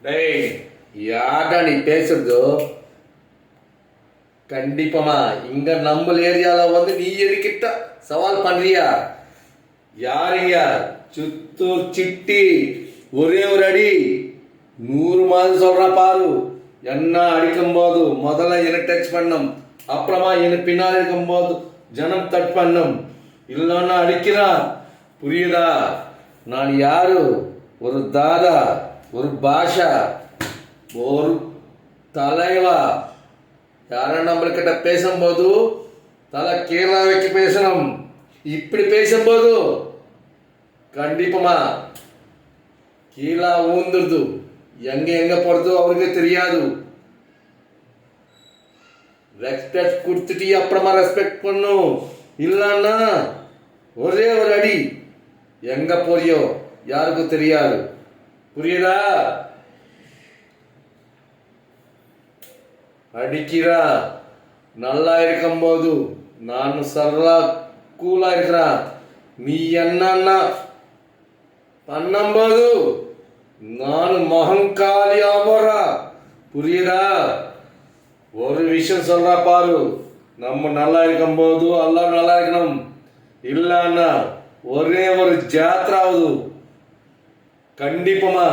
டேய், யாரா நீ பேசுறது? கண்டிப்பா இங்க நம்ம ஏரியால வந்து நீ எதுக்கிட்ட சவால் பண்றியா? யாருங்க? சித்தூர் சிட்டி ஒரே ஒரு அடி 100 மாதிரி சொல்றான் பாரு. என்ன அடிக்கும் போது முதல்ல என்ன டச் பண்ணும், அப்புறமா என்ன பின்னாடி இருக்கும் போது ஜனம் டச் பண்ணும். இல்லைன்னா அடிக்கிறான். புரியுதா? நான் யாரு? ஒரு தாதா, ஒரு பாஷா, ஒரு தலைவா. யாரும் நம்மள்கிட்ட பேசும்போது தலை கீழே வைக்க பேசணும். இப்படி பேசும்போது கண்டிப்பா கீழே ஊந்துருது. எங்க போறதோ அவருக்கு தெரியாது. ரெஸ்பெக்ட் கொடுத்துட்டு அப்புறமா ரெஸ்பெக்ட் பண்ணும். இல்லைன்னா ஒரே ஒரு அடி. எங்க போறியோ யாருக்கும் தெரியாது. புரியுதா? அடிக்கிறா. நல்லா இருக்கும்போது நான் சரளா கூலா இருக்கிறான். நீ என்னன்னா பண்ணும்போது நான் மகங்காலியா போறா. புரியுதா? ஒரு விஷயம் சொல்றா பாரு. நம்ம நல்லா இருக்கும்போது எல்லாம் நல்லா இருக்கணும். இல்லைன்னா ஒரே ஒரு ஜாத்ரா ஆகுது. கண்டிப்பா